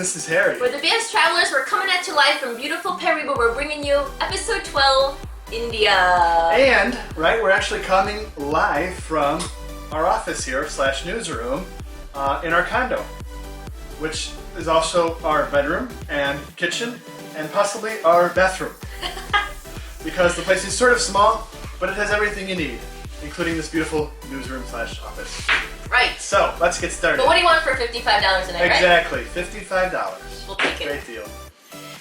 this is Harry. We're the BS Travelers. We're coming at you live from beautiful Perry, but we're bringing you episode 12, India. And, right, we're actually coming live from our office here, / newsroom, in our condo, which is also our bedroom and kitchen and possibly our bathroom. Because the place is sort of small, but it has everything you need, including this beautiful newsroom / office. Right. So, let's get started. But what do you want for $55 a night, Exactly, $55. We'll take it. Great deal.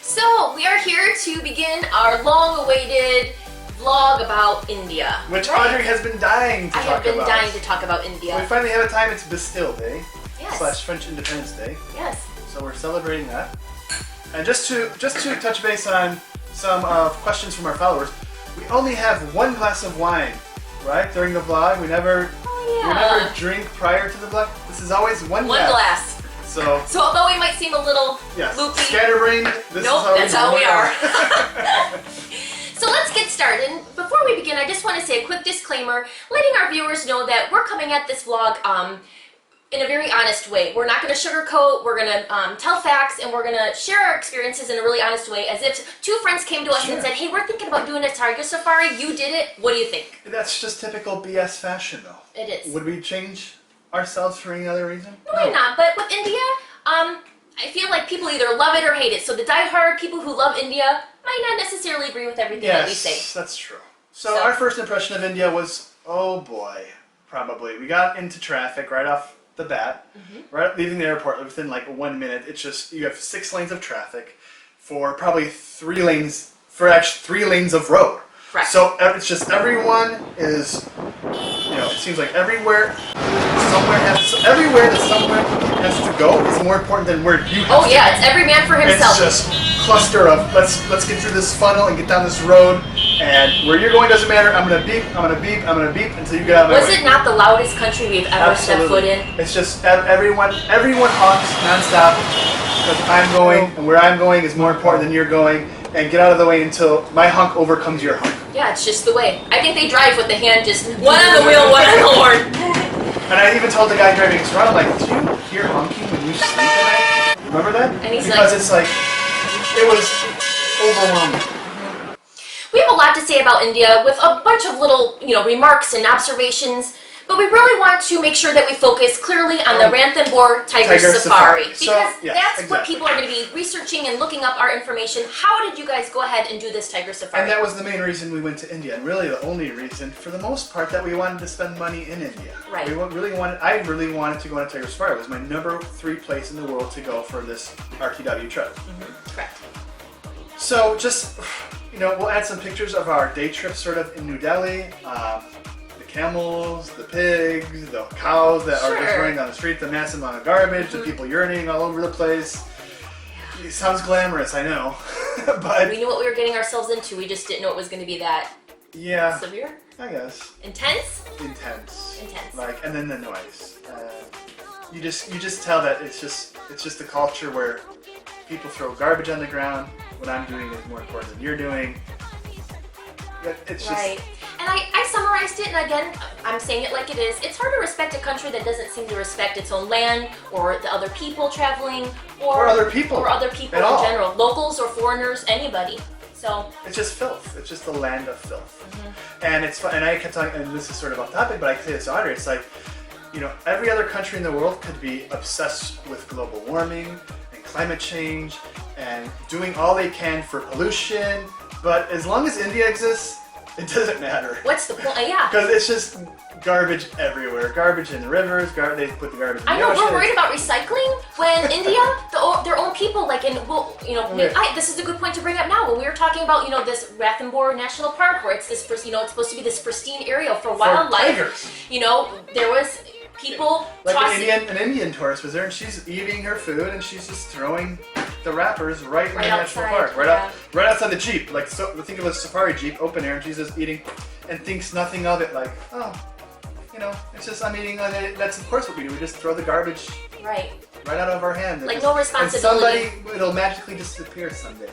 So, we are here to begin our long-awaited vlog about India. Which Audrey has been dying to talk about. I have been dying to talk about India. We finally have a time. It's Bastille Day. Yes. / French Independence Day. Yes. So we're celebrating that. And just to touch base on some questions from our followers, we only have one glass of wine, right? During the vlog, we never drink prior to the vlog. This is always one glass. So although we might seem a little loopy, scatterbrained, that's how we are. So let's get started. And before we begin, I just want to say a quick disclaimer, letting our viewers know that we're coming at this vlog in a very honest way. We're not going to sugarcoat, we're going to tell facts, and we're going to share our experiences in a really honest way, as if two friends came to us and said, hey, we're thinking about doing a tiger safari, you did it, what do you think? That's just typical BS fashion, though. It is. Would we change ourselves for any other reason? No, not, but with India, I feel like people either love it or hate it. So the die-hard people who love India might not necessarily agree with everything that we say. Yes, that's true. So our first impression of India was, oh boy, probably. We got into traffic right off the bat, right leaving the airport within like 1 minute. It's just, you have 6 lanes of traffic for probably 3 lanes, for 3 lanes of road. Right. So it's just everyone is, it seems like everywhere that someone has to go is more important than where you have to go. Oh yeah, it's every man for himself. It's just cluster of let's get through this funnel and get down this road, and where you're going doesn't matter. I'm gonna beep, I'm gonna beep, I'm gonna beep until you get out of my way. Was it not the loudest country we've ever stepped foot in? It's just everyone honks nonstop because I'm going and where I'm going is more important than you're going, and get out of the way until my honk overcomes your honk. Yeah, it's just the way. I think they drive with the hand just one on the wheel, one on the horn. And I even told the guy driving us around, like, do you hear honking when you sleep at night? Remember that? And he's because like, it's like, it was overwhelming. We have a lot to say about India with a bunch of little, remarks and observations, but we really want to make sure that we focus clearly on the Ranthambore Tiger Safari. Because that's what people are going to be researching and looking up our information. How did you guys go ahead and do this Tiger Safari? And that was the main reason we went to India, and really the only reason, for the most part, that we wanted to spend money in India. Right. I really wanted to go on a Tiger Safari. It was my number 3 place in the world to go for this RTW trip. Correct. So just, we'll add some pictures of our day trip sort of in New Delhi. The camels, the pigs, the cows that are just running down the street, the massive amount of garbage, the people urinating all over the place. It sounds glamorous, I know. But we knew what we were getting ourselves into, we just didn't know it was going to be that severe? I guess. Intense. Like, and then the noise. You just tell that it's just a culture where people throw garbage on the ground. What I'm doing is more important than you're doing. It's right. Just... And I summarized it, and again, I'm saying it like it is. It's hard to respect a country that doesn't seem to respect its own land, or the other people traveling, or other people in general. Locals or foreigners, anybody. So it's just filth. It's just a land of filth. And it's fun. And I kept talking, and this is sort of off topic, but I can say this to Audrey. It's like, every other country in the world could be obsessed with global warming and climate change and doing all they can for pollution. But as long as India exists, it doesn't matter. What's the point? Yeah. Because it's just garbage everywhere. Garbage in the rivers. They put the garbage in the ocean. I know, we're worried about recycling when India, their own people, this is a good point to bring up now. When we were talking about, this Ranthambore National Park, where it's this, it's supposed to be this pristine area for wildlife. Tigers. There was people tossing. An Indian tourist was there, and she's eating her food, and she's just throwing the wrappers right in the national park, right outside the Jeep. Like, so think of a safari Jeep, open air, and she's just eating, and thinks nothing of it. Like, it's just I'm eating. That's of course what we do. We just throw the garbage right out of our hand. Like no responsibility. And it'll magically disappear someday.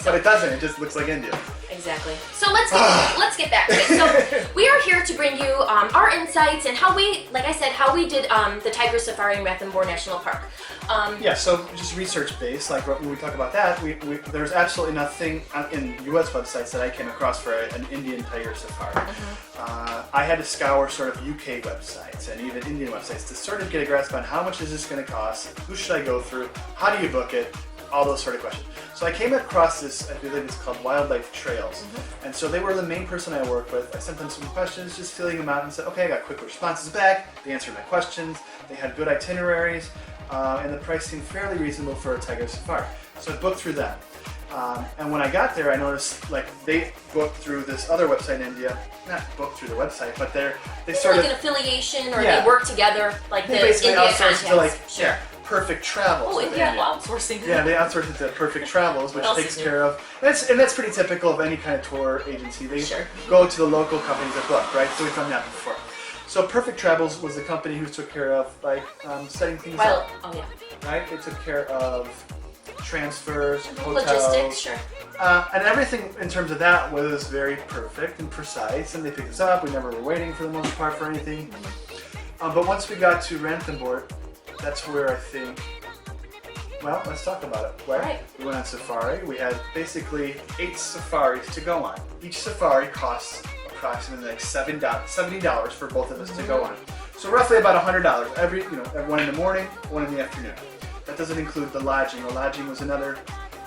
But it doesn't. It just looks like India. Exactly. So let's get back to it. So we are here to bring you our insights and how we, like I said, how we did the Tiger Safari in Ranthambore National Park. Yeah, so just research based, like when we talk about that, there's absolutely nothing in US websites that I came across for an Indian tiger safari. I had to scour sort of UK websites and even Indian websites to sort of get a grasp on how much is this going to cost, who should I go through, how do you book it, all those sort of questions. So I came across this, I believe it's called Wildlife Trails. And so they were the main person I worked with. I sent them some questions, just filling them out and said, okay, I got quick responses back. They answered my questions. They had good itineraries. And the price seemed fairly reasonable for a tiger safari. So I booked through that. And when I got there, I noticed like they booked through this other website in India. Not booked through the website, but they sort like of an affiliation, or yeah. they work together, like they the basically India outsourced contacts. to like Sure. Perfect Travels. Oh, India outsourcing. Yeah, they outsourced it to Perfect Travels, which takes care of. And that's pretty typical of any kind of tour agency. They go to the local companies that book, right? So we've done that before. So Perfect Travels was the company who took care of like setting things up. Oh yeah. Right? They took care of transfers, hotels, logistics, sure. and everything in terms of that was very perfect and precise. And they picked us up. We never were waiting for the most part for anything. But once we got to Ranthambore, that's where I think. Well, let's talk about it. Right? We went on safari. We had basically 8 safaris to go on. Each safari costs approximately like $70 for both of us to go on. So roughly about $100 every, one in the morning, one in the afternoon. That doesn't include the lodging. The lodging was another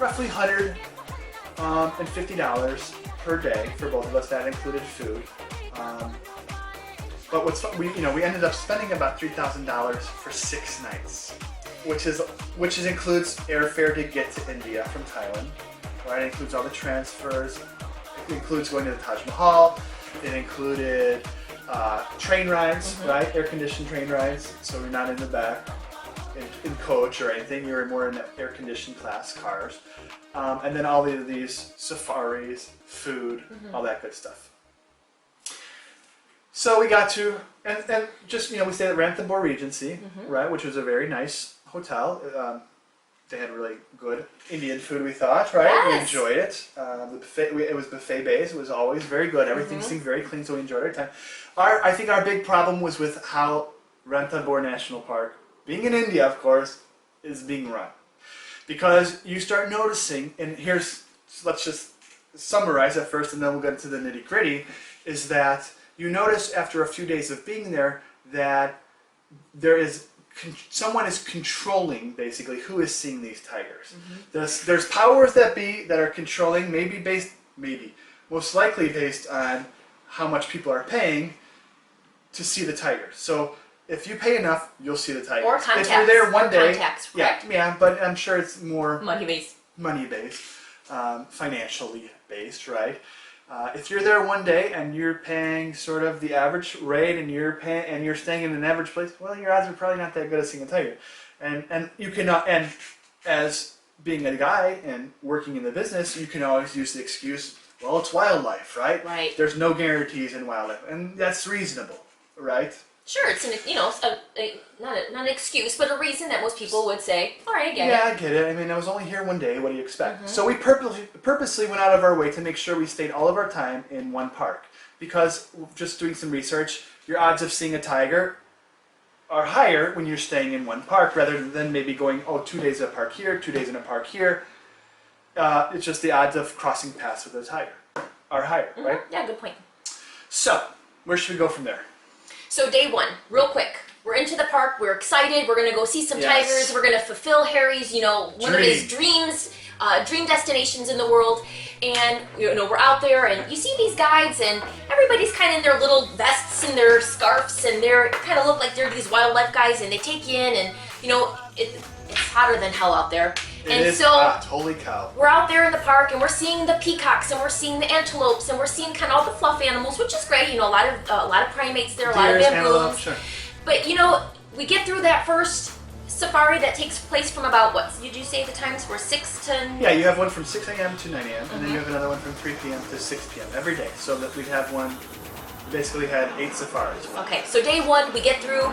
roughly $150 per day for both of us. That included food. But we ended up spending about $3,000 for 6 nights, which includes airfare to get to India from Thailand. Right, it includes all the transfers. It includes going to the Taj Mahal. It included train rides, right? Air-conditioned train rides, so we're not in the back in coach or anything. You're more in the air-conditioned class cars, and then all of these safaris, food, all that good stuff. So we got to, and just, we stayed at Ranthambore Regency, right, which was a very nice hotel. They had really good Indian food, we thought, right? Yes. We enjoyed it. The buffet, it was buffet based. It was always very good. Everything seemed very clean, so we enjoyed our time. I think our big problem was with how Ranthambore National Park, being in India, of course, is being run. Because you start noticing, and let's just summarize at first and then we'll get into the nitty gritty, is that you notice after a few days of being there that someone is controlling basically who is seeing these tigers. There's powers that be that are controlling, most likely based on how much people are paying to see the tigers. So if you pay enough, you'll see the tigers. Or contacts. If you're there one day, contacts, correct. yeah, but I'm sure it's more money-based, financially based, right? If you're there one day and you're paying sort of the average rate and you're staying in an average place, well, your odds are probably not that good at seeing a tiger. And you cannot, and as being a guy and working in the business, you can always use the excuse, well, it's wildlife, right? Right. There's no guarantees in wildlife, and that's reasonable, right? Sure, it's not an excuse, but a reason that most people would say, all right, I get it. Yeah, I get it. I mean, I was only here one day. What do you expect? So we purposely went out of our way to make sure we stayed all of our time in one park. Because just doing some research, your odds of seeing a tiger are higher when you're staying in one park rather than maybe going, 2 days in a park here, 2 days in a park here. It's just the odds of crossing paths with a tiger are higher, right? Yeah, good point. So, where should we go from there? So day 1, real quick. We're into the park. We're excited. We're going to go see some tigers. We're going to fulfill Harry's, one of his dreams, dream destinations in the world. And, we're out there and you see these guides and everybody's kind of in their little vests and their scarves and they're kind of look like they're these wildlife guys and they take you in and, it's hotter than hell out there. It is hot. Holy cow. We're out there in the park and we're seeing the peacocks and we're seeing the antelopes and we're seeing kind of all the fluff animals, which is great. A lot of primates there, a lot of baboons. Sure. But we get through that first safari that takes place from about what? Did you say the times were 6 to? Yeah, you have one from 6 a.m. to 9 a.m. and then you have another one from 3 p.m. to 6 p.m. every day. So that we'd have one. We basically had 8 safaris. Okay, so day 1 we get through.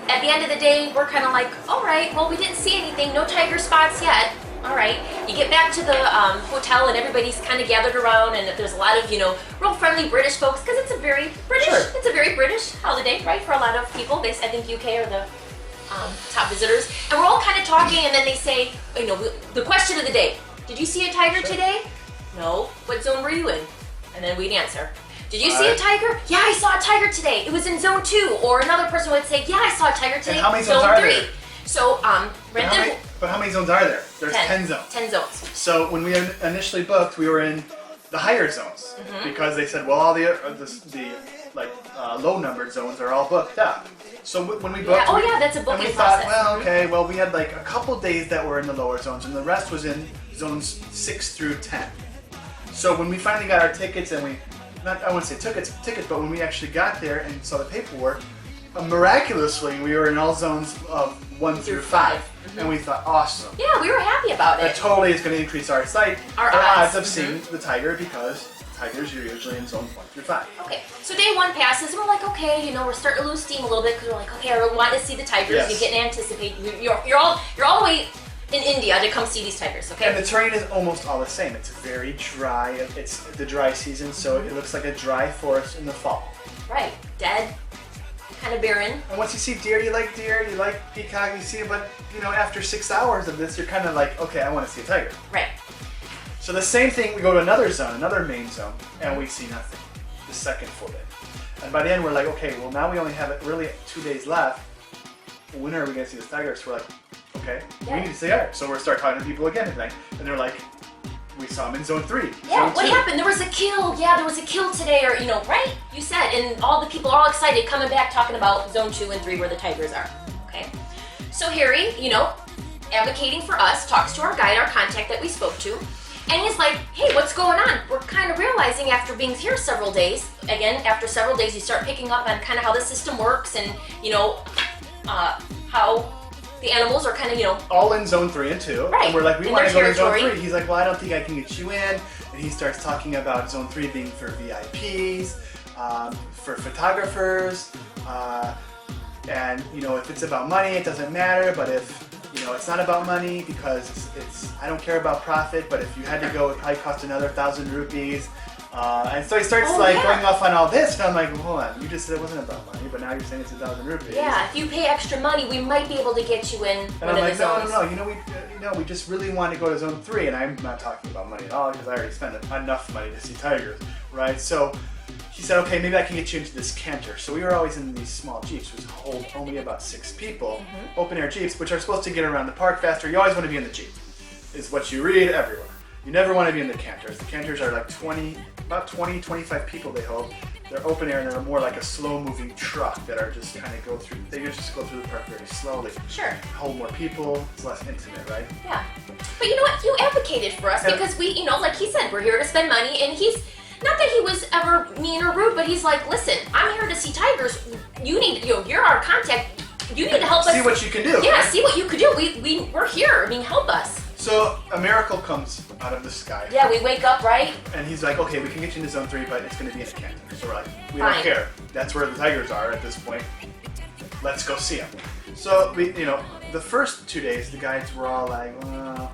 At the end of the day, we're kind of like, all right, well, we didn't see anything, no tiger spots yet. All right, you get back to the hotel and everybody's kind of gathered around and there's a lot of, real friendly British folks because it's a very British holiday, right? For a lot of people, I think UK are the top visitors, and we're all kind of talking, and then they say, you know, the question of the day: did you see a tiger today? No. What zone were you in? And then we'd answer. Did you see a tiger? Yeah, I saw a tiger today. It was in zone 2. Or another person would say, yeah, I saw a tiger today. And how many zones are there? So, but how many zones are there? There's 10 zones. 10 zones. So when we initially booked, we were in the higher zones because they said, well, all the low numbered zones are all booked up. So when we booked, that's a booking and we process. thought, well, okay, well, we had like a couple days that were in the lower zones, and the rest was in zones 6 through 10. So when we finally got our tickets, and I wouldn't say tickets, but when we actually got there and saw the paperwork, miraculously we were in all zones of 1 through 5. And we thought, awesome. Yeah, we were happy about it. That totally is going to increase our our odds of seeing the tiger, because tigers are usually in zones 1 through 5. Okay, so day 1 passes, and we're like, okay, you know, we're starting to lose steam a little bit, because we're like, okay, I want to see the tigers. Yes. You get to anticipate. You're all the way in India to come see these tigers, okay? And the terrain is almost all the same. It's very dry. It's the dry season, so it looks like a dry forest in the fall. Right, dead, kind of barren. And once you see deer, you like peacock, you see it, but you know, after 6 hours of this, you're kind of like, okay, I want to see a tiger. Right. So the same thing, we go to another zone, another main zone, and we see nothing. The second full day. And by the end, we're like, okay, well now we only have really 2 days left. When are we going to see this tiger? So we're like, okay, we need to see it. So we're start talking to people again tonight, and they're like, we saw him in zone 3. Yeah, zone what 2. happened? There was a kill. Yeah, there was a kill today, or, you know, right? You said, and all the people are all excited coming back talking about zone 2 and 3 where the tigers are. Okay. So Harry, you know, advocating for us, talks to our guide, our contact that we spoke to, and he's like, hey, what's going on? We're kind of realizing after being here several days, again, after several days, you start picking up on kind of how the system works and, you know, how the animals are kind of, you know, all in zone 3 and 2. Right. And we're like, we In want to their go to zone territory. 3. He's like, well, I don't think I can get you in. And he starts talking about zone 3 being for VIPs, for photographers, and you know, if it's about money, it doesn't matter. But if you know, it's not about money because it's I don't care about profit. But if you had to go, it probably cost another 1,000 rupees. And so he starts going off on all this, and I'm like, well, hold on, you just said it wasn't about money, but now you're saying it's 1,000 rupees. Yeah, if you pay extra money, we might be able to get you in one of the zones. No, we just really want to go to zone 3, and I'm not talking about money at all because I already spent enough money to see tigers, right? So he said, okay, maybe I can get you into this canter. So we were always in these small jeeps, which hold only about 6 people, open air jeeps, which are supposed to get around the park faster. You always want to be in the jeep, is what you read everywhere. You never want to be in the canters. The canters are like 25 people they hold. They're open air and they're more like a slow-moving truck that are just kind of go through. They just go through the park very slowly. Sure. Hold more people. It's less intimate, right? Yeah. But you know what? You advocated for us because we, you know, like he said, we're here to spend money, and he's not that he was ever mean or rude, but he's like, listen, I'm here to see tigers. You need, you know, you're our contact. You need to help us. See what you can do. Yeah, right? see what you could do. We're here. I mean, help us. So a miracle comes out of the sky. Yeah, we wake up, right? And he's like, okay, we can get you into zone 3, but it's going to be in a canter. So we're like, we Fine. don't care. That's where the tigers are at this point. Let's go see them. So we, you know, the first 2 days, the guides were all like, well,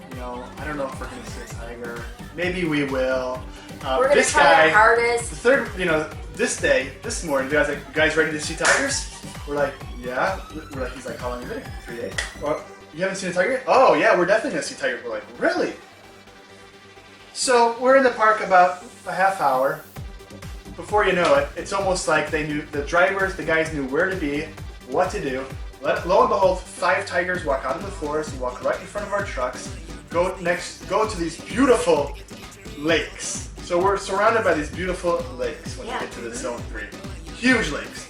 you know, I don't know if we're going to see a tiger. Maybe we will. We're going to try our hardest. The third, you know, this morning, the guy's like, you guys ready to see tigers? We're like, yeah. We're like, he's like, how long have you been here? 3 days. Well, you haven't seen a tiger yet? Oh yeah, we're definitely gonna see tigers. We're like, really? So we're in the park about a half hour. Before you know it, it's almost like they knew, the drivers, the guys knew where to be, what to do. Lo and behold, 5 tigers walk out of the forest and walk right in front of our trucks. Go to these beautiful lakes. So we're surrounded by these beautiful lakes when we get to the zone 3. Huge lakes.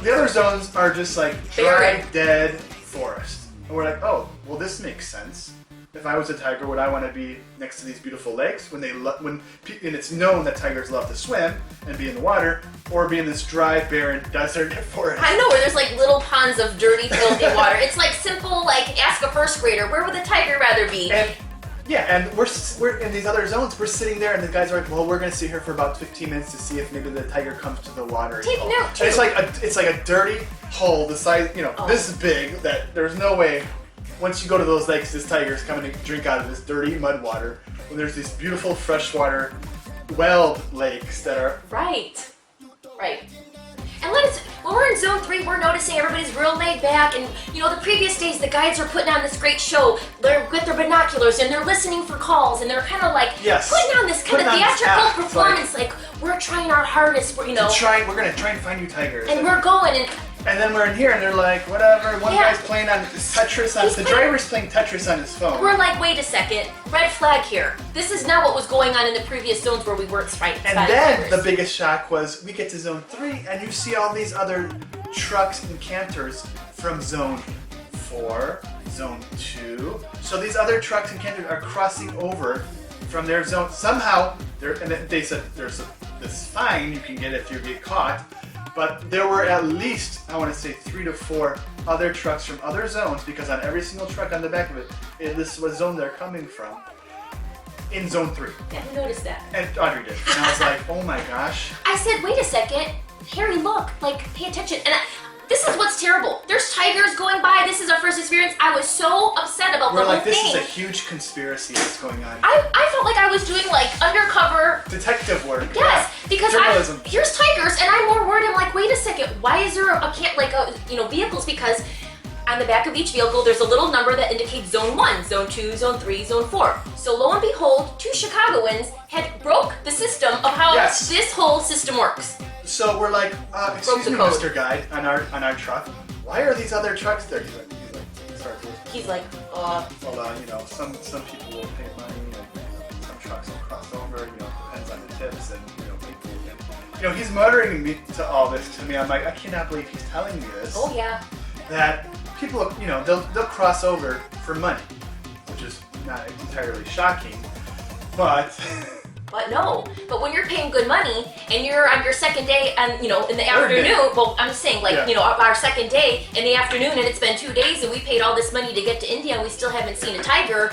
The other zones are just like dry, dead forest. And we're like, oh, well, this makes sense. If I was a tiger, would I want to be next to these beautiful lakes and it's known that tigers love to swim and be in the water, or be in this dry, barren desert forest? I know, where there's like little ponds of dirty, filthy water. It's like simple, like ask a first grader, where would the tiger rather be? And yeah, and we're in these other zones. We're sitting there, and the guys are like, well, we're going to sit here for about 15 minutes to see if maybe the tiger comes to the water. Take note, too. And it's like a dirty hole the size, you know, this big, that there's no way. Once you go to those lakes, this tiger's coming to drink out of this dirty mud water when there's these beautiful freshwater welled lakes that are... Right. And when we're in zone 3, we're noticing everybody's real laid back. And you know, the previous days, the guides are putting on this great show. They're with their binoculars and they're listening for calls and they're kind of like putting on this kind of theatrical performance. Like, we're trying our hardest, we're gonna try and find you tigers. And we're going and then we're in here and they're like, whatever. One guy's playing on Tetris the driver's playing Tetris on his phone. We're like, wait a second, red flag here. This is not what was going on in the previous zones where we weren't spotting And then the biggest shock was we get to zone 3 and you see all these other trucks and canters from zone 4, zone 2. So these other trucks and canters are crossing over from their zone. Somehow, they said there's this fine you can get if you get caught. But there were at least, I want to say, 3 to 4 other trucks from other zones, because on every single truck on the back of it, this was zone they're coming from, in zone 3. Yeah, who noticed that? And Audrey did. And I was like, oh my gosh. I said, wait a second, Harry, look, like, pay attention. And this is what's terrible. There's tigers going by. This is our first experience. I was so upset about the whole thing. This is a huge conspiracy that's going on. I felt like I was doing like undercover detective work. Yes, because journalism. Here's tigers, and I'm more worried. I'm like, wait a second, why is there vehicles? Because on the back of each vehicle, there's a little number that indicates zone 1, zone 2, zone 3, zone 4. So lo and behold, 2 Chicagoans had broke the system of how this whole system works. So we're like, excuse me, Mr. Guide, on our truck. Why are these other trucks there? He's like, well, some people will pay money, and some trucks will cross over. Depends on the tips, and people. And, he's muttering to all this to me. I'm like, I cannot believe he's telling me this. Oh yeah. That people, they'll cross over for money, which is not entirely shocking, but. But no, but when you're paying good money and you're on your second day and, in the afternoon, well, I'm saying our second day in the afternoon and it's been 2 days and we paid all this money to get to India and we still haven't seen a tiger.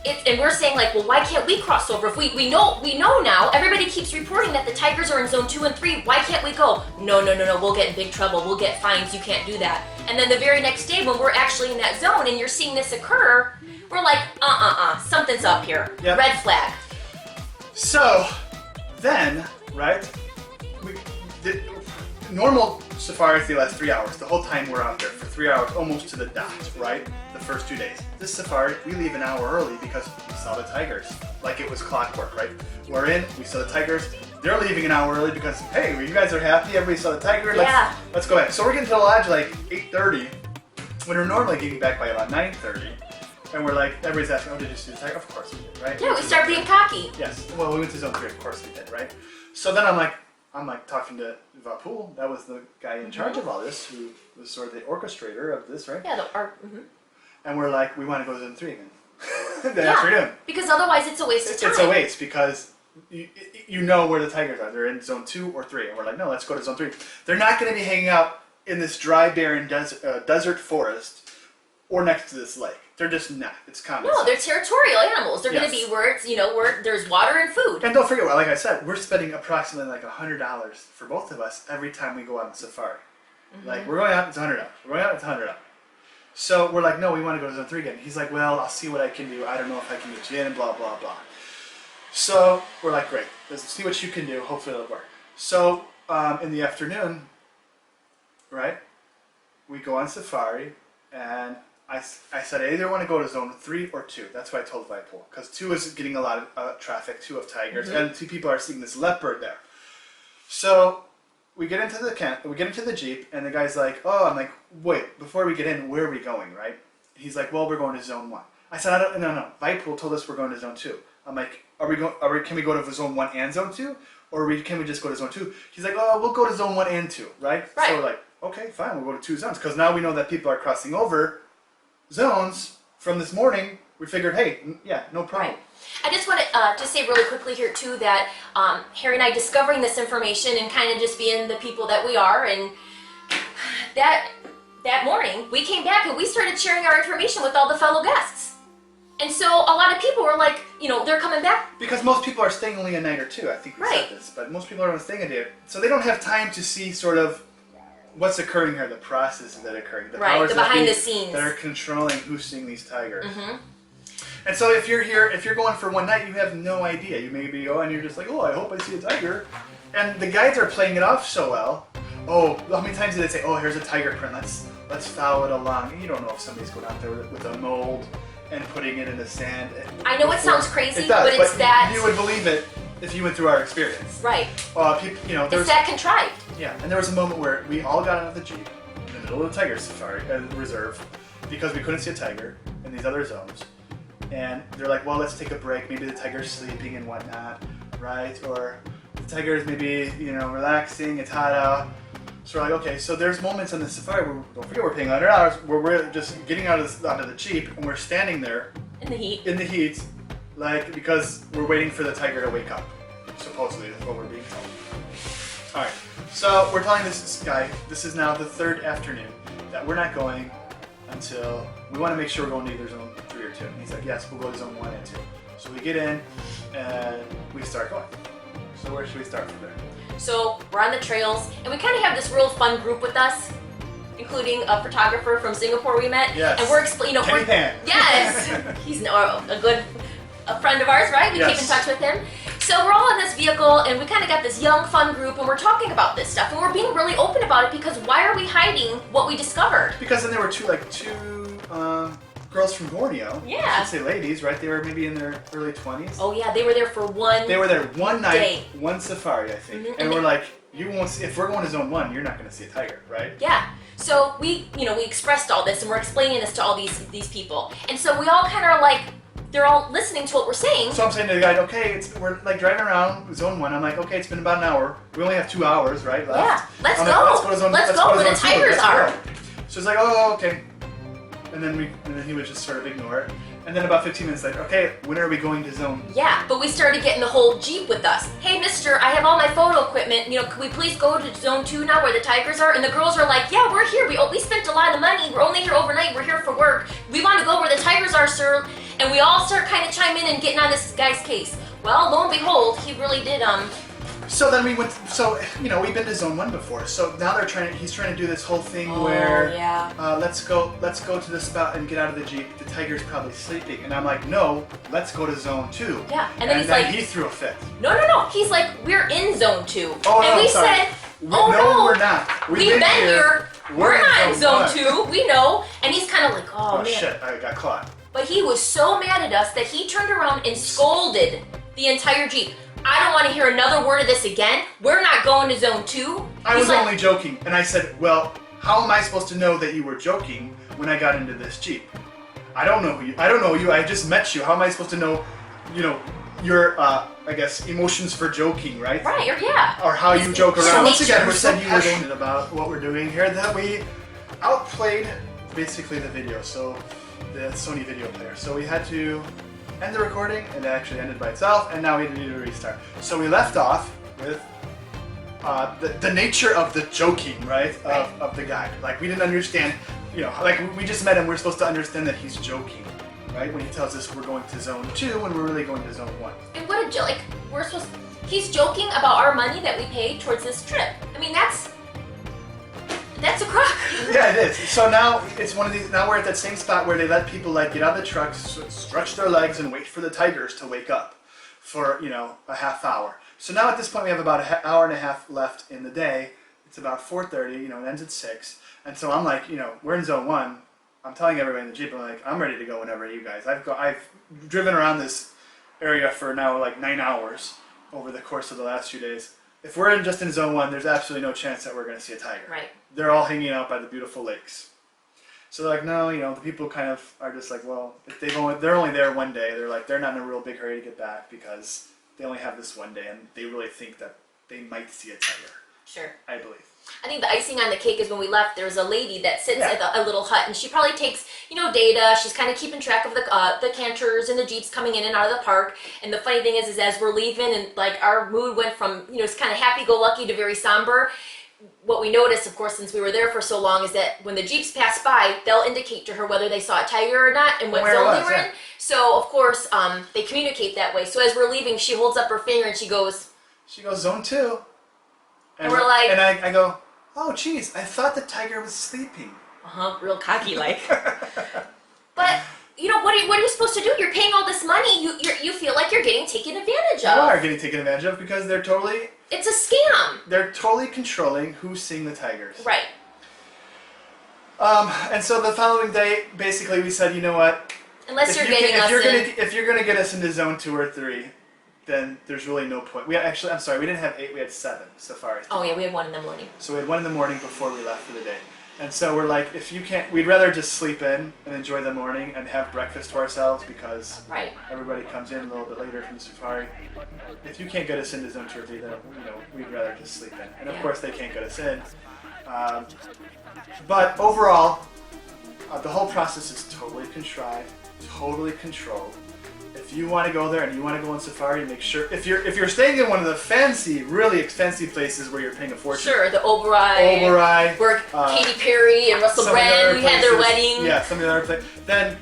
And we're saying like, well, why can't we cross over? If we know now, everybody keeps reporting that the tigers are in zone 2 and 3. Why can't we go? No, we'll get in big trouble. We'll get fines. You can't do that. And then the very next day when we're actually in that zone and you're seeing this occur, we're like, something's up here. Yep. Red flag. So, then, normal safaris, they last 3 hours. The whole time we're out there for 3 hours, almost to the dot, right? The first 2 days. This safari, we leave an hour early because we saw the tigers. Like it was clockwork, right? We're in, we saw the tigers. They're leaving an hour early because, hey, you guys are happy, everybody saw the tiger. Let's go ahead. So we're getting to the lodge like 8:30, when we're normally getting back by about 9:30. And we're like, everybody's asking, did you see the tiger? Of course we did, right? Yeah, we start being cocky. Yes. Well, we went to zone 3, of course we did, right? So then I'm like talking to Vapul, that was the guy in charge of all this, who was sort of the orchestrator of this, right? Yeah, And we're like, we want to go to zone 3 again. The afternoon. Because otherwise it's a waste of time. It's a waste because you know where the tigers are. They're in zone 2 or 3. And we're like, no, let's go to zone 3. They're not going to be hanging out in this dry, barren desert forest or next to this lake. They're just not. It's common. No, they're territorial animals. They're going to be where it's, where there's water and food. And don't forget, like I said, we're spending approximately like $100 for both of us every time we go on safari. Like we're going out, it's $100. We're going out, it's $100. So we're like, no, we want to go to zone 3 again. He's like, well, I'll see what I can do. I don't know if I can get you in, blah, blah, blah. So we're like, great. Let's see what you can do. Hopefully it'll work. So in the afternoon, right, we go on safari, and I said I either want to go to zone 3 or 2. That's what I told Vipul, because 2 is getting a lot of traffic, 2 of tigers, and 2 people are seeing this leopard there. So we get into the Jeep, and the guy's like, oh, I'm like, wait, before we get in, where are we going, right? He's like, well, we're going to zone 1. I said, no. Vipul told us we're going to zone 2. I'm like, can we go to zone 1 and zone 2? Or can we just go to zone 2? He's like, oh, we'll go to zone 1 and 2, right? So we're like, okay, fine, we'll go to 2 zones, because now we know that people are crossing over zones from this morning. We figured, hey, yeah, no problem. Right. I just want to say really quickly here too that Harry and I discovering this information and kind of just being the people that we are, and that morning we came back and we started sharing our information with all the fellow guests. And so a lot of people were like, they're coming back. Because most people are staying only a night or 2, I think we said this, but most people are only staying a day. So they don't have time to see sort of what's occurring here, the processes that are occurring, the powers the behind the scenes that are controlling who's seeing these tigers. And so if you're here, if you're going for one night, you have no idea. You maybe go and you're just like, oh, I hope I see a tiger. And the guides are playing it off so well. oh, how many times did they say, oh, here's a tiger print, let's follow it along. And you don't know if somebody's going out there with a mold and putting it in the sand. I know it sounds crazy, it does, but it's that... You would believe it if you went through our experience. Right. People, you know, it's that contrived. Yeah, and there was a moment where we all got out of the Jeep in the middle of the tiger safari reserve because we couldn't see a tiger in these other zones. And they're like, well, let's take a break. Maybe the tiger's sleeping and whatnot, right? Or the tiger's maybe, you know, relaxing. It's hot out. So we're like, okay. So there's moments on the safari where, don't forget, we're paying $100 where we're just getting out of the Jeep and we're standing there in the heat. Like, because we're waiting for the tiger to wake up. Supposedly, that's what we're being told. All right. So we're telling this guy, this is now the third afternoon, that we're not going until we want to make sure we're going to either zone 3 or 2. And he's like, yes, we'll go to zone 1 and 2. So we get in and we start going. So where should we start from there? So we're on the trails and we kind of have this real fun group with us, including a photographer from Singapore we met. Yes. And we're explaining, Kenny Pan. Yes. He's a friend of ours, right? We Yes. keep in touch with him. So we're all in this vehicle and we kind of got this young, fun group and we're talking about this stuff and we're being really open about it because why are we hiding what we discovered? Because then there were two girls from Borneo. Yeah. I should say ladies, right? They were maybe in their early 20s. Oh yeah, they were there for one They were there one night, day. one safari, I think. Mhm. And we're like, you won't see, if we're going to zone 1, you're not going to see a tiger, right? Yeah. So we expressed all this and we're explaining this to all these people. And so we all kind of are like, they're all listening to what we're saying. So I'm saying to the guy, okay, we're like driving around zone 1. I'm like, okay, it's been about an hour. We only have 2 hours, right? Left. Yeah, let's I'm go. Like, let's go to zone, let's go to where the zone 2. tigers Let's are. go. So he's like, oh, okay. And then he would just sort of ignore it. And then about 15 minutes later, okay, when are we going to zone? Yeah, but we started getting the whole Jeep with us. Hey, mister, I have all my photo equipment. Can we please go to zone 2 now where the tigers are? And the girls are like, yeah, we're here. We spent a lot of money. We're only here overnight. We're here for work. We want to go where the tigers are, sir. And we all start kind of chiming in and getting on this guy's case. Well, lo and behold, he really did, So then we went, we've been to zone 1 before. So now he's trying to do this whole thing where, yeah. let's go to the spot and get out of the Jeep. The tiger's probably sleeping. And I'm like, no, let's go to zone 2. Yeah, and then he's like, he threw a fit. No. He's like, we're in zone 2. Oh, and no, we sorry. said, no, we're not. We've been here. We're not in zone 2. We know. And he's kind of like, oh, man. Shit, I got caught. But he was so mad at us that he turned around and scolded the entire Jeep. I don't want to hear another word of this again. We're not going to zone 2. I was only joking. And I said, well, how am I supposed to know that you were joking when I got into this Jeep? I don't know you. I just met you. How am I supposed to know, your, I guess, emotions for joking, right? Right, yeah. Or how you joke around. So Once again, we're so so passionate about what we're doing here that we outplayed basically the video, so the Sony video player. So we had to end the recording, and it actually ended by itself, and now we need to restart. So we left off with the nature of the joking, right? Of the guy. Like, we didn't understand, like we just met him, we're supposed to understand that he's joking, right? When he tells us we're going to zone 2 when we're really going to zone 1. And what a joke, he's joking about our money that we paid towards this trip. I mean, that's a crock. Yeah, it is. So now it's one of these. Now we're at that same spot where they let people get out of the trucks, stretch their legs, and wait for the tigers to wake up for a half hour. So now at this point we have about an hour and a half left in the day. It's about 4:30. It ends at 6. And so I'm like, we're in zone 1. I'm telling everybody in the Jeep, I'm like, I'm ready to go whenever you guys. I've driven around this area for now like 9 hours over the course of the last few days. If we're just in zone 1, there's absolutely no chance that we're going to see a tiger. Right. They're all hanging out by the beautiful lakes. So they're like, no, the people kind of are just like, well, if they're only there one day. They're like, they're not in a real big hurry to get back because they only have this one day, and they really think that they might see a tiger. Sure. I believe. I think the icing on the cake is when we left, there was a lady that sits at a little hut, and she probably takes, data. She's kind of keeping track of the canters and the Jeeps coming in and out of the park. And the funny thing is as we're leaving, and our mood went from, it's kind of happy-go-lucky to very somber. What we noticed, of course, since we were there for so long, is that when the Jeeps pass by, they'll indicate to her whether they saw a tiger or not and what zone they were in. So, of course, they communicate that way. So as we're leaving, she holds up her finger and she goes, zone 2. And we're like... And I go, oh, geez, I thought the tiger was sleeping. Real cocky-like. But, what are you supposed to do? You're paying all this money. You feel like you're getting taken advantage of. You are getting taken advantage of because they're totally... It's a scam. They're totally controlling who's seeing the tigers. Right. And so the following day, basically, we said, you know what? Unless if you're gonna get us into zone 2 or 3, then there's really no point. We actually, I'm sorry, we didn't have 8. We had 7 safaris. Oh yeah, we had 1 in the morning. So we had 1 in the morning before we left for the day. And so we're like, if you can't, we'd rather just sleep in and enjoy the morning and have breakfast to ourselves because everybody comes in a little bit later from the safari. If you can't get us into zone 2 or 3, then we'd rather just sleep in. And of course, they can't get us in. But overall, the whole process is totally contrived, totally controlled. If you want to go there and you want to go on safari, make sure if you're staying in one of the fancy, really expensive places where you're paying a fortune. Sure, the Oberoi, where Katy Perry and Russell Brand had their wedding. Yeah, some of the other places. Then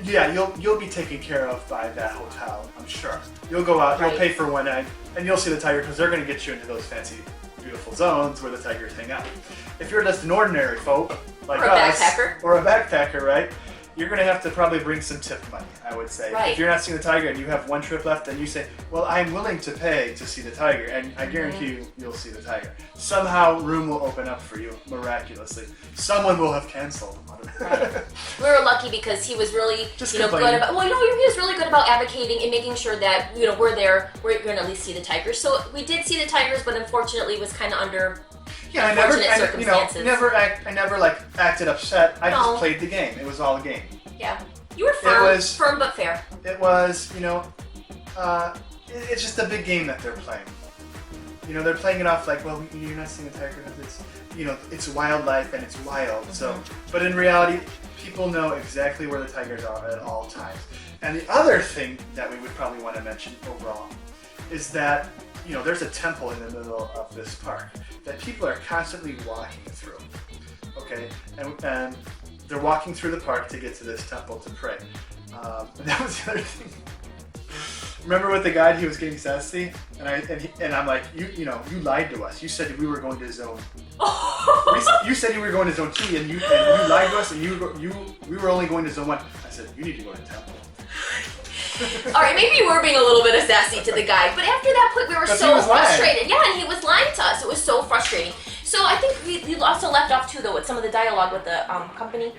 yeah, you'll be taken care of by that hotel, I'm sure. You'll go out, you'll pay for one night, and you'll see the tiger because they're going to get you into those fancy, beautiful zones where the tigers hang out. If you're just an ordinary folk like us, or a backpacker, right? You're going to have to probably bring some tip money, I would say. Right. If you're not seeing the tiger and you have 1 trip left, then you say, well, I'm willing to pay to see the tiger, and I guarantee you'll see the tiger. Somehow, room will open up for you, miraculously. Someone will have canceled. Right. We were lucky because he was really good about. Well, he was really good about advocating and making sure that we're there. We're going to at least see the tigers. So we did see the tigers, but unfortunately, it was kind of under. Yeah, I never acted upset. I just played the game. It was all a game. Yeah, you were firm, firm but fair. It was, it's just a big game that they're playing. They're playing it off like, well, you're not seeing a tiger because it's wildlife and it's wild. Mm-hmm. So, but in reality, people know exactly where the tigers are at all times. And the other thing that we would probably want to mention overall is that there's a temple in the middle of this park that people are constantly walking through, okay? And they're walking through the park to get to this temple to pray. And that was the other thing. Remember with the guide, he was getting sassy? And I'm like, you lied to us. You said we were going to zone. You said you were going to zone 2 and you lied to us and we were only going to zone 1. I said, you need to go to temple. All right, maybe you were being a little bit of sassy to the guy, but after that point we were so frustrated. Yeah, and he was lying to us. It was so frustrating. So I think we also left off too, though, with some of the dialogue with the company.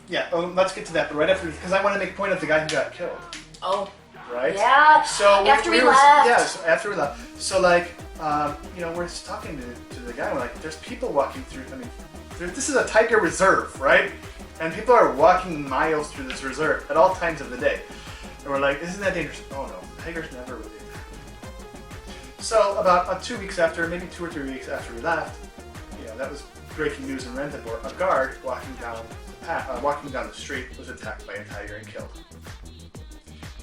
Yeah, let's get to that, but right after, because I want to make a point of the guy who got killed. Oh. Right? Yeah. So after we left. Yeah, so after we left. So we're just talking to the guy. We're like, there's people walking through. I mean, this is a tiger reserve, right? And people are walking miles through this reserve at all times of the day. And we're like, isn't that dangerous? Oh no, tigers never really attack. So about 2 weeks after, maybe 2 or 3 weeks after we left, that was breaking news in Ranthambore. A guard walking down the street was attacked by a tiger and killed.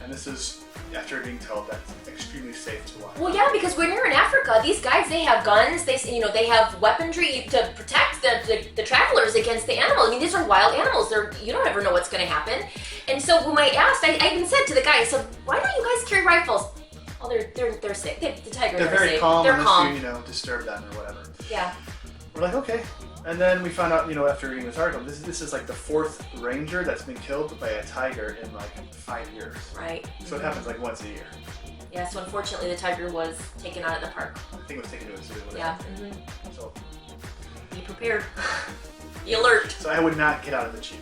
And this is after being told that it's extremely safe to walk. Well, yeah, because when you're in Africa, these guys, they have guns. They have weaponry to protect the travelers against the animals. I mean, these are wild animals. You don't ever know what's going to happen. And so when I asked, I even said to the guy, I said, why don't you guys carry rifles? Oh, they're safe. The tigers are safe. They're very calm unless you disturb them or whatever. Yeah. We're like, okay. And then we found out, after reading this article, this is like the 4th ranger that's been killed by a tiger in like 5 years. Right. So it happens like once a year. Yeah, so unfortunately the tiger was taken out of the park. I think it was taken to a zoo. Yeah. Mm-hmm. So be prepared. Be alert. So I would not get out of the Jeep.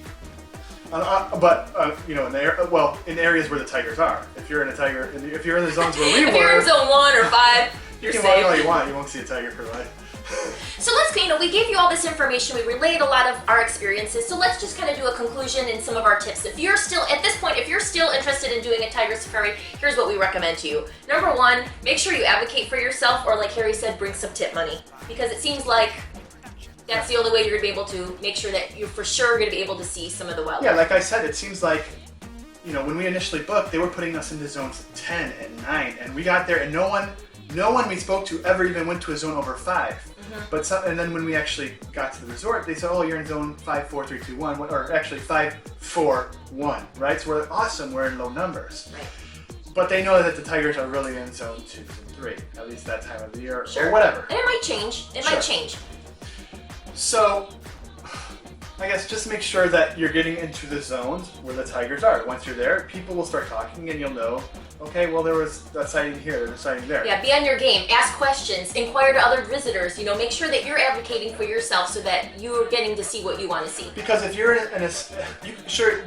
In areas where the tigers are. If you're in if you're in the zones where we were. If you're in zone 1 or 5, you're safe. You can walk all you want. You won't see a tiger for life. So let's, we gave you all this information, we relayed a lot of our experiences, so let's just kind of do a conclusion and some of our tips. If you're still, at this point, if you're still interested in doing a tiger safari, here's what we recommend to you. Number 1, make sure you advocate for yourself, or like Harry said, bring some tip money. Because it seems like that's the only way you're going to be able to make sure that you're for sure going to be able to see some of the wildlife. Yeah, like I said, it seems like, when we initially booked, they were putting us into zones 10 and 9, and we got there and no one we spoke to ever even went to a zone over 5. Mm-hmm. And then when we actually got to the resort, they said, oh, you're in zone 5, 4, 3, 2, 1, or actually 5, 4, 1, right? So we're like, awesome, we're in low numbers. Right. But they know that the tigers are really in zone 2 and 3, at least that time of the year, or whatever. And it might change. It might change. So, I guess just make sure that you're getting into the zones where the tigers are. Once you're there, people will start talking and you'll know, okay, well there was a sighting here, there's a sighting there. Yeah, be on your game. Ask questions. Inquire to other visitors. You know, make sure that you're advocating for yourself so that you're getting to see what you want to see. Because if you're sure,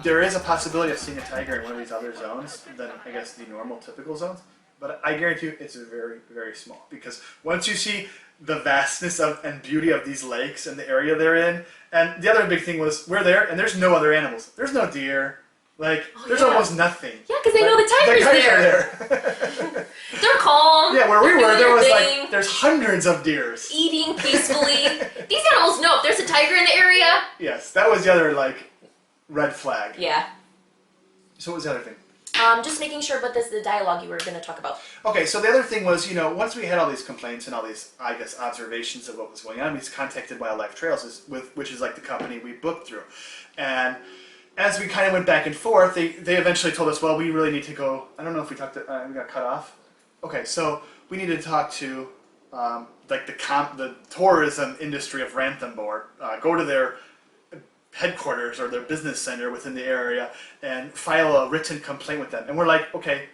there is a possibility of seeing a tiger in one of these other zones than, I guess, the normal typical zones. But I guarantee you it's very, very small. Because once you see the vastness and beauty of these lakes and the area they're in, and the other big thing was, we're there and there's no other animals. There's no deer. There's almost nothing. Yeah, because they know the tigers are there. there. They're calm. Yeah, where we were, there was thing. there's hundreds of deers. Eating peacefully. These animals know if there's a tiger in the area. Yes, that was the other, red flag. Yeah. So what was the other thing? Just making sure, but this is the dialogue you were going to talk about. Okay, so the other thing was, once we had all these complaints and all these, I guess, observations of what was going on, we contacted Wildlife Trails, which is like the company we booked through. And as we kind of went back and forth, they eventually told us, well, we really need to go, I don't know if we talked to, we got cut off. Okay, so we needed to talk to, the tourism industry of Ranthambore, go to their headquarters or their business center within the area and file a written complaint with them. And we're like, okay,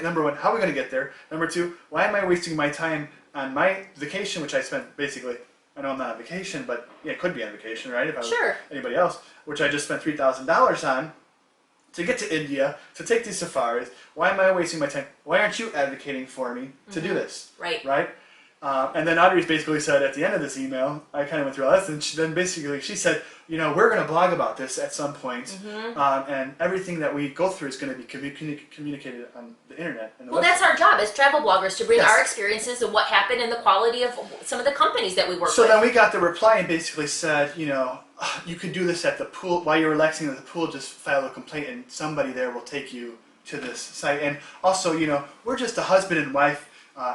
number one, how are we going to get there? Number two, why am I wasting my time on my vacation, which I spent basically, I know I'm not on vacation, but yeah, it could be on vacation, right? If I was anybody else, which I just spent $3,000 on to get to India, to take these safaris. Why am I wasting my time? Why aren't you advocating for me to do this? Right. Right? And then Audrey basically said at the end of this email, I kind of went through all this, and she said, we're going to blog about this at some point, and everything that we go through is going to be communicated on the internet. And well, that's our job as travel bloggers, to bring our experiences of what happened and the quality of some of the companies that we work with. So then we got the reply and basically said, you could do this at the pool, while you're relaxing at the pool, just file a complaint and somebody there will take you to this site. And also, we're just a husband and wife.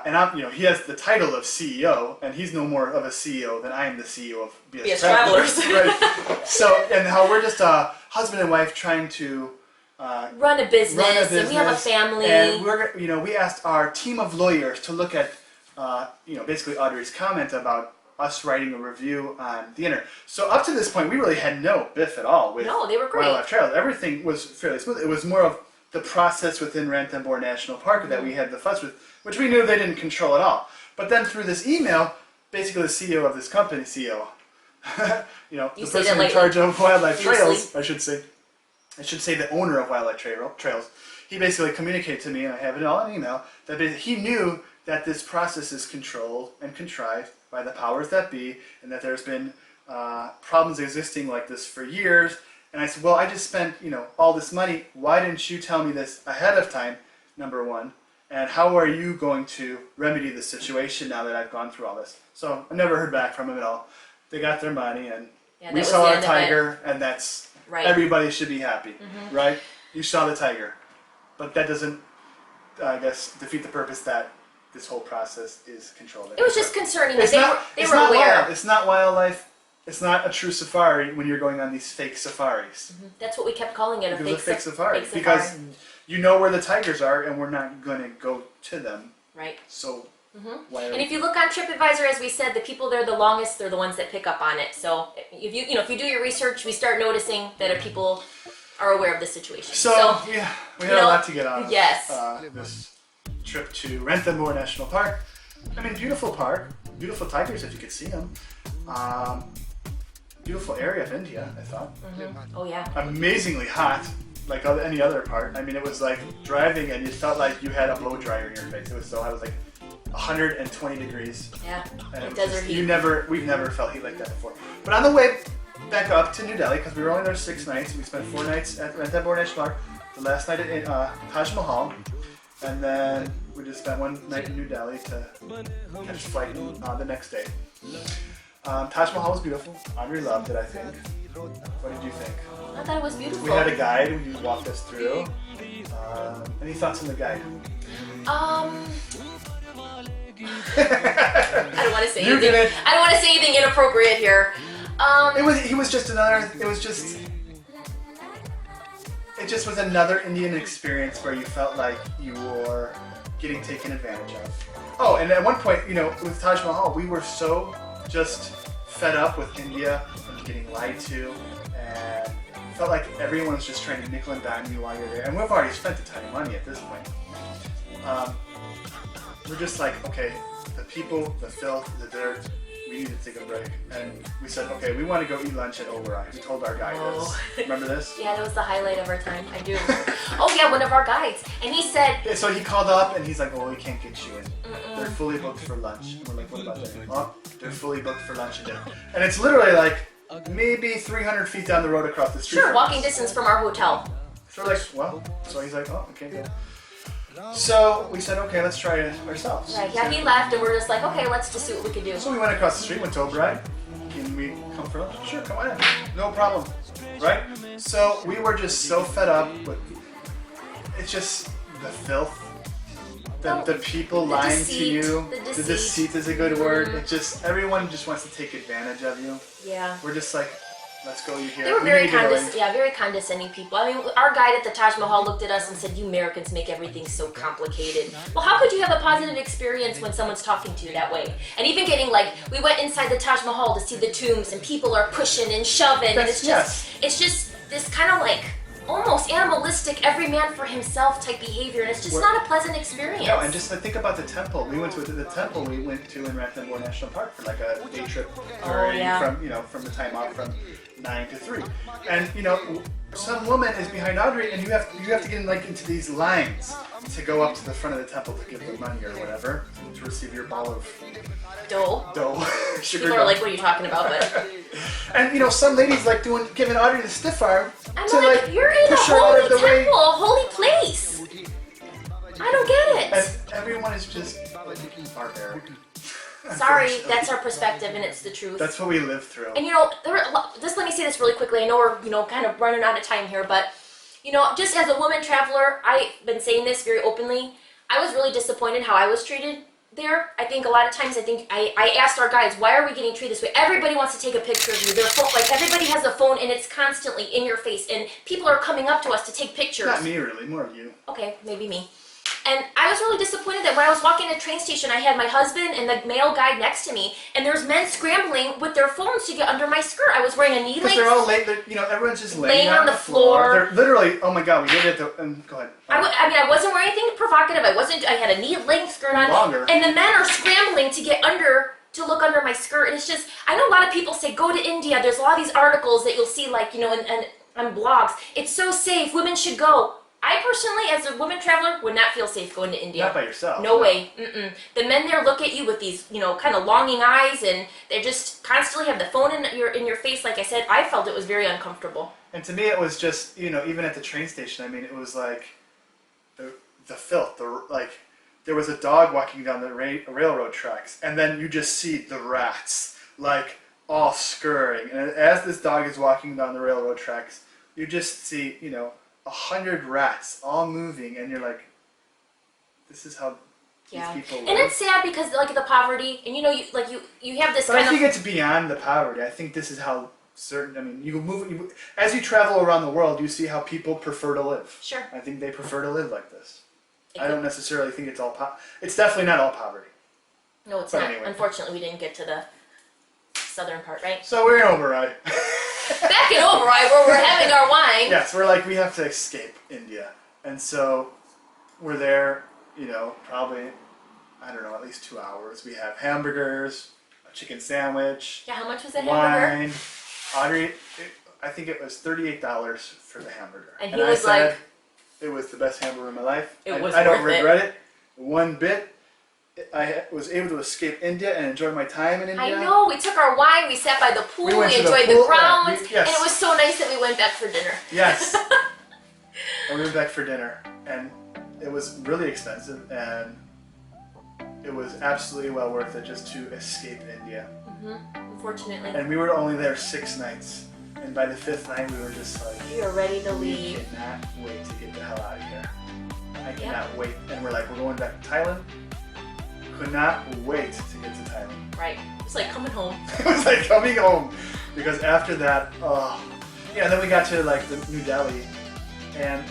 And I'm, he has the title of CEO, and he's no more of a CEO than I am the CEO of BS Travelers. Right. So, and how we're just a husband and wife trying to run a business, and we have a family. And we're, we asked our team of lawyers to look at, basically Audrey's comment about us writing a review on the internet. So up to this point, we really had no biff at all with they were great. Wildlife Trails. Everything was fairly smooth. It was more of the process within Ranthambore National Park that we had the fuss with, which we knew they didn't control at all. But then through this email, basically the CEO of this company, the person in charge of Wildlife Trails, I should say the owner of Wildlife Trails, he basically communicated to me, and I have it all in email, that he knew that this process is controlled and contrived by the powers that be, and that there's been problems existing like this for years. And I said, well, I just spent, all this money. Why didn't you tell me this ahead of time, number one? And how are you going to remedy the situation now that I've gone through all this? So I never heard back from them at all. They got their money, and we saw our tiger, and that's, everybody should be happy, right? You saw the tiger. But that doesn't, I guess, defeat the purpose that this whole process is controlled. It was just concerning. They were not aware. Wild. It's not wildlife. It's not a true safari when you're going on these fake safaris. That's what we kept calling it, a fake safari. Because you know where the tigers are, and we're not going to go to them. Right. So, and if you look on TripAdvisor, as we said, the people there the longest, they're the ones that pick up on it. So if you do your research, we start noticing that people are aware of the situation. So yeah, we had a lot to get on. Yes. This trip to Ranthambore National Park. I mean, beautiful park, beautiful tigers if you could see them. Beautiful area of India, I thought. Oh yeah. Amazingly hot, like any other part. I mean, it was like driving and you felt like you had a blow dryer in your face. It was like 120 degrees. Yeah. And desert heat. We've never felt heat like that before. But on the way back up to New Delhi, because we were only there 6 nights, we spent 4 nights at Ranthambore National Park. The last night at Taj Mahal, and then we just spent 1 night in New Delhi to catch a flight the next day. Taj Mahal was beautiful. Audrey loved it, I think. What did you think? I thought it was beautiful. We had a guide who walked us through. Any thoughts on the guide? I don't want to say anything. I don't want to say anything inappropriate here. It just was another Indian experience where you felt like you were getting taken advantage of. Oh, and at one point, with Taj Mahal, we were so just fed up with India and getting lied to, and felt like everyone's just trying to nickel and dime you while you're there. And we've already spent a ton of money at this point. We're just like, okay, the people, the filth, the dirt, we need to take a break. And we said, okay, we want to go eat lunch at Oberoi. We told our guide this. Remember this? Yeah, that was the highlight of our time. I do. Oh yeah, one of our guides. And he said... So he called up and he's like, oh, we can't get you in. They're fully booked for lunch. And we're like, what about dinner? Oh, they're fully booked for lunch and dinner. And it's literally like maybe 300 feet down the road across the street. Sure, walking distance from our hotel. So we're like, well, so he's like, oh, okay, good. So we said, okay, let's try it ourselves. Right, yeah, he left and we're just like, okay, let's just see what we can do. So we went across the street, went to Oberoi. Can we come for lunch? Sure, come on in. No problem. Right? So we were just so fed up with, it's just the filth, the people lying deceit, to you. the deceit is a good word. It just, everyone just wants to take advantage of you. Yeah. We're just like, let's go, you here. They were very very condescending people. I mean, our guide at the Taj Mahal looked at us and said, you Americans make everything so complicated. Well, how could you have a positive experience when someone's talking to you that way? And even getting like, we went inside the Taj Mahal to see the tombs and people are pushing and shoving. And it's just this kind of like, almost animalistic, every man for himself type behavior, and it's just not a pleasant experience. No, and just think about the temple. We went to the temple we went to in Ranthambore National Park for like a day trip from the time off from 9 to 3. And some woman is behind Audrey and you have to get in like into these lines to go up to the front of the temple to give the money or whatever to receive your ball of dough. Sugar People are like, what are you talking about? But and some ladies like giving Audrey the stiff arm. I'm to like, you're in a holy temple, a holy place. I don't get it. And everyone is just barbaric. Sorry, that's our perspective, and it's the truth. That's what we live through. And just let me say this really quickly. I know we're kind of running out of time here, but just as a woman traveler, I've been saying this very openly. I was really disappointed how I was treated there. I think a lot of times, I asked our guides, why are we getting treated this way? Everybody wants to take a picture of you. Everybody has a phone and it's constantly in your face, and people are coming up to us to take pictures. Not me, really, more of you. Okay, maybe me. And I was really disappointed that when I was walking to the train station, I had my husband and the male guide next to me, and there's men scrambling with their phones to get under my skirt. I was wearing a knee length. Because they're all everyone's just laying on the floor. They're literally, oh my God, we did it. Go ahead. I wasn't wearing anything provocative. I had a knee length skirt on. Longer. And the men are scrambling to get under, to look under my skirt. And it's just, I know a lot of people say, go to India. There's a lot of these articles that you'll see and on blogs. It's so safe. Women should go. I personally, as a woman traveler, would not feel safe going to India. Not by yourself. No way. The men there look at you with these, kind of longing eyes, and they just constantly have the phone in your face. Like I said, I felt it was very uncomfortable. And to me, it was just, even at the train station, I mean, it was like the filth. There was a dog walking down the railroad tracks, and then you just see the rats, like, all scurrying. And as this dog is walking down the railroad tracks, you just see, 100 rats all moving, and you're like, this is how these people live. And it's sad because the poverty, and you have this. But I think it's beyond the poverty. I think this is how as you travel around the world, you see how people prefer to live. Sure. I think they prefer to live like this. I don't necessarily think it's all it's definitely not all poverty. No, it's not. Anyway. Unfortunately, we didn't get to the southern part, right? So we're in Oberoi. Back in Oberoi, where we're having our wine. Yes, we're like, we have to escape India. And so we're there, probably, I don't know, at least 2 hours. We have hamburgers, a chicken sandwich. Yeah, how much was that wine. hamburger? Audrey, I think it was $38 for the hamburger. And he was like, it was the best hamburger of my life. I don't regret it one bit. I was able to escape India and enjoy my time in India. I know. We took our wine. We sat by the pool. We enjoyed the grounds. And it was so nice that we went back for dinner. Yes. And we went back for dinner. And it was really expensive. And it was absolutely well worth it just to escape India. Unfortunately. And we were only there 6 nights. And by the 5th night, we were just like, we are ready to leave. We cannot wait to get the hell out of here. I cannot wait. And we're like, we're going back to Thailand. Could not wait to get to Thailand. Right. It's like coming home. It was like coming home. Because after that, then we got to like the New Delhi. And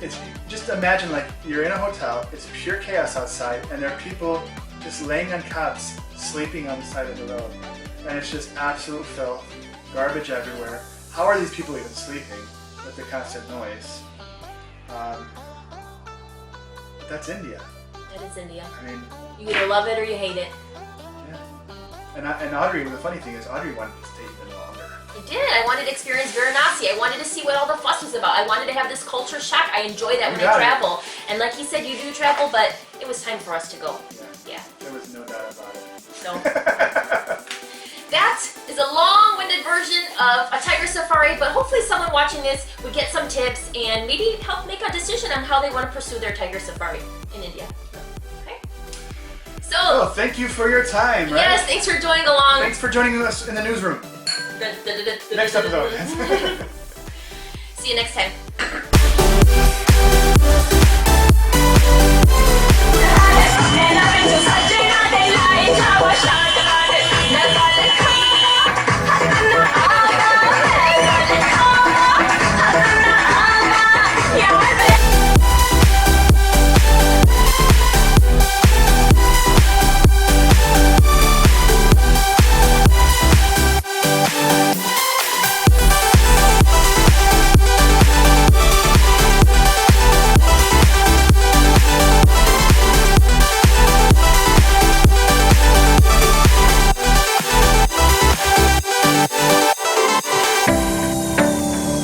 it's just imagine like you're in a hotel, it's pure chaos outside, and there are people just laying on cots, sleeping on the side of the road. And it's just absolute filth, garbage everywhere. How are these people even sleeping with the constant noise? But that's India. That is India. I mean, you either love it or you hate it. Yeah. And Audrey, the funny thing is, Audrey wanted to stay even longer. I did. I wanted to experience Varanasi. I wanted to see what all the fuss was about. I wanted to have this culture shock. I enjoy that when I travel. And like he said, you do travel, but it was time for us to go. Yeah. There was no doubt about it. So that is a long-winded version of a tiger safari, but hopefully someone watching this would get some tips and maybe help make a decision on how they want to pursue their tiger safari in India. Okay. So. Oh, thank you for your time. Right? Yes, thanks for joining along. Thanks for joining us in the newsroom. Next episode. See you next time.